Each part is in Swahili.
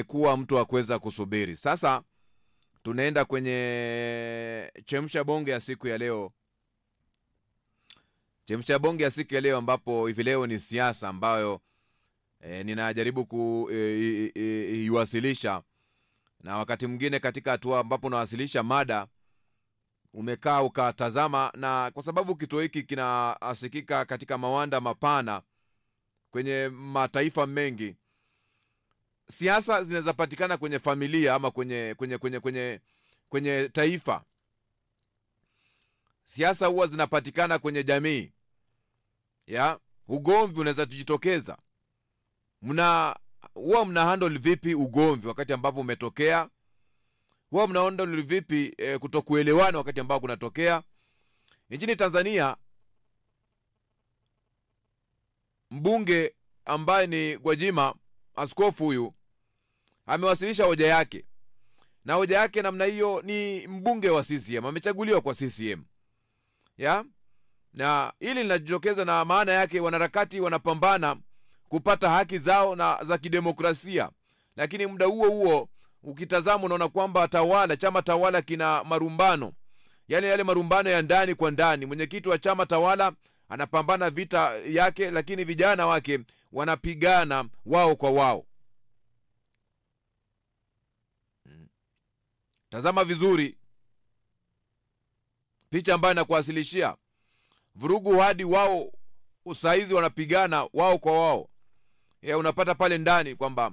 kuwa mtu wa kuweza kusubiri. Sasa tunaenda kwenye chemsha bonge ya siku ya leo. Chemsha bonge ya siku ya leo, ambapo hivi leo ni siasa ambayo ninajaribu kuiwasilisha, na wakati mwingine katika hatua ambapo nawasilisha mada umekaa ukatazama, na kwa sababu kituo hiki kinasikika katika mawanda mapana kwenye mataifa mengi, siasa zinaweza patikana kwenye familia ama kwenye taifa. Siasa huwa zinapatikana kwenye jamii. Ugomvi unaweza kujitokeza. Huwa mna handle vipi ugomvi wakati ambapo umetokea? Huwa mna handle vipi kutokuelewana wakati ambapo kunatokea? Nchini Tanzania, mbunge ambaye ni Gwajima, askofu huyu, amewasilisha hoja yake. Na hoja yake namna hiyo, ni mbunge wa CCM, amechaguliwa kwa CCM. Na hili linajitokeza, na maana yake wanaharakati wanapambana kupata haki zao na za kidemokrasia. Lakini muda huo huo ukitazama unaona kwamba chama tawala kina marumbano. Yale marumbano ya ndani kwa ndani. Mwenyekiti wa chama tawala anapambana vita yake, lakini vijana wake wanapigana wao kwa wao. Tazama vizuri picha ambayo nakuwasilishia. Vurugu hadi wao usaizi wanapigana wao kwa wao. Unapata pale ndani kwamba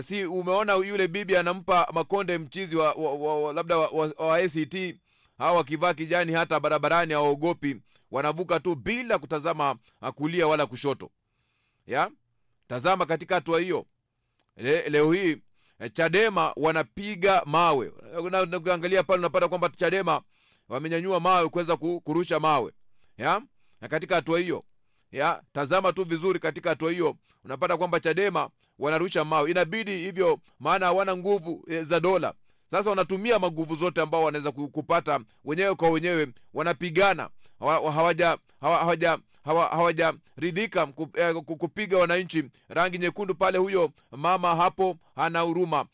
si umeona yule bibi anampa makonde mchizi labda wa ACT, hao wakivaa kijani hata barabarani hawaogopi, wanavuka tu bila kutazama kulia wala kushoto. Tazama katika hatua hiyo. Leo hii Chadema wanapiga mawe. Unaangalia pale unapata kwamba Chadema wamenyanyua mawe kuweza kurusha mawe. Na katika hatua hiyo, tazama tu vizuri katika hatua hiyo unapata kwamba Chadema wanarusha mawe. Inabidi hivyo, maana hawana nguvu za dola. Sasa wanatumia maguvu zote ambao wanaweza kupata wenyewe kwa wenyewe, wanapigana. Hawajaridhika kupiga wananchi rangi nyekundu pale. Huyo mama hapo hana huruma.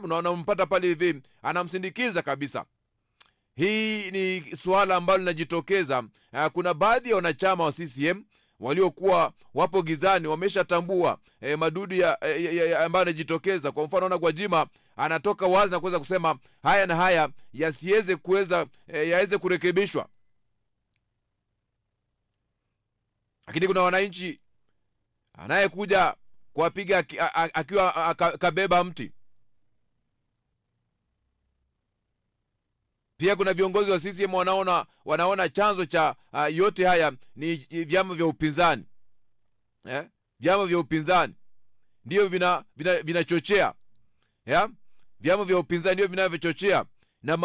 Unampata pale hivi anamsindikiza kabisa. Hii ni swala ambalo linajitokeza. Kuna baadhi ya wanachama wa CCM waliokuwa wapo gizani wameshatambua madudu ambayo yanajitokeza. Kwa mfano, naona Gwajima anatoka wazi na kuweza kusema haya na haya yaweze kurekebishwa. Lakini kuna wananchi anayekuja kuwapiga akiwa kabeba mti. Pia kuna viongozi wa CCM wanaona chanzo cha yote haya ni vyama vya upinzani. Vyama vya upinzani ndio vinachochea. Vyama vya upinzani ndio vinavyochochea, na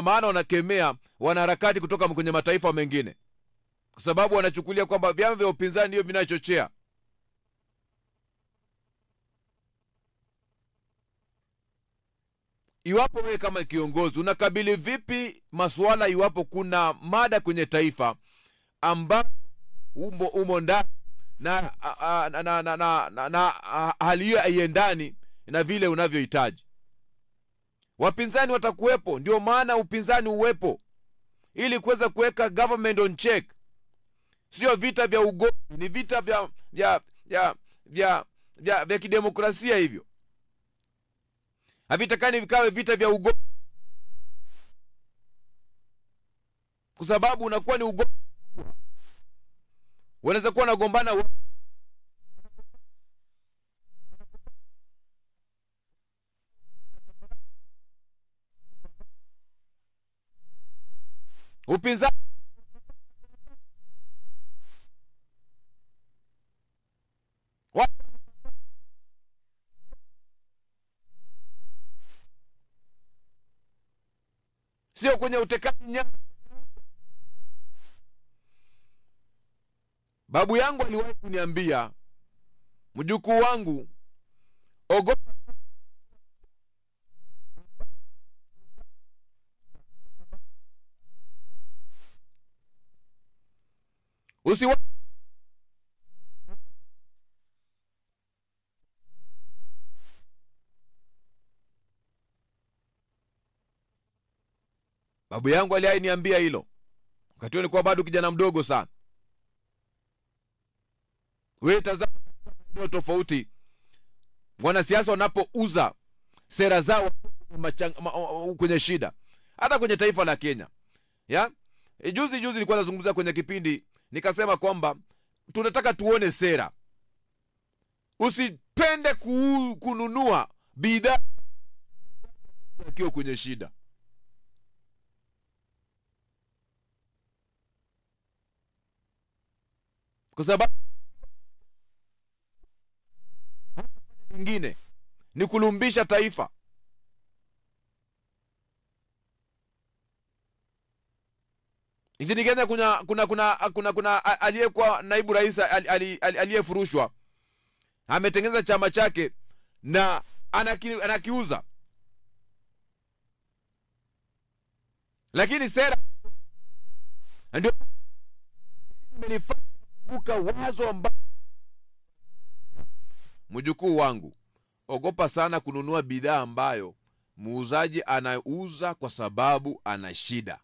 maana wanakemea wanaharakati kutoka kwenye mataifa mengine, kwa sababu wanachukulia kwamba vyama vya upinzani ndio vinachochea. Iwapo wewe kama kiongozi unakabili vipi masuala, iwapo kuna mada kwenye taifa ambapo umo ndani na hali hiyo haiendani na vile unavyohitaji? Wapinzani watakuwepo, ndio maana upinzani uwepo, ili kuweza kuweka government on check. Sio vita vya ugomvi, ni vita vya kidemokrasia. Hivyo havitakani vikawe vita vya ugomvi, kwa sababu unakuwa ni ugomvi. Wanaweza kuwa nagombana upinzani. Sio kwenye utekaji nyara. Babu yangu aliwahi kuniambia, mjukuu wangu, ogopa Babu yangu aliniambia hilo wakati nilikuwa bado kijana mdogo sana. Wewe tazama ndio tofauti wanasiasa wanapouza sera zao kwenye shida, hata kwenye taifa la Kenya. Juzi nilikuwa nazungumza kwenye kipindi nikasema kwamba tunataka tuone sera. Usipende kununua bidhaa ukiwa kwenye shida. Kwa sababu nyingine ni kulumbisha taifa. Nchini Kenya kuna aliyekuwa naibu rais aliyefurushwa. Ametengeneza chama chake na anakiuza. Lakini sera ndio imenifanya wazo ambalo mjukuu wangu, ogopa sana kununua bidhaa ambayo muuzaji anauza kwa sababu ana shida.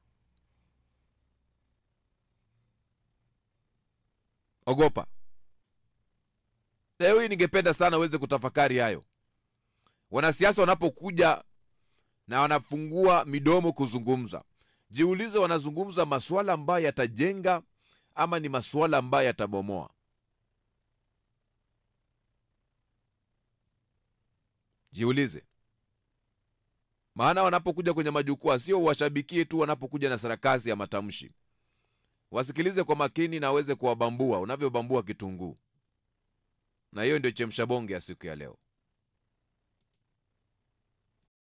Ogopa. Leo hii ningependa sana uweze kutafakari hayo. Wanasiasa wanapokuja na wanafungua midomo kuzungumza, jiulize wanazungumza masuala ambayo yatajenga ama ni masuala ambayo yatabomoa. Jiulize. Maana wanapokuja kwenye majukwaa sio washabikie tu wanapokuja na sarakasi ya matamshi. Wasikilize kwa makini na waweze kuwabambua unavyobambua kitunguu. Na hiyo ndio chemsha bonge ya siku ya leo.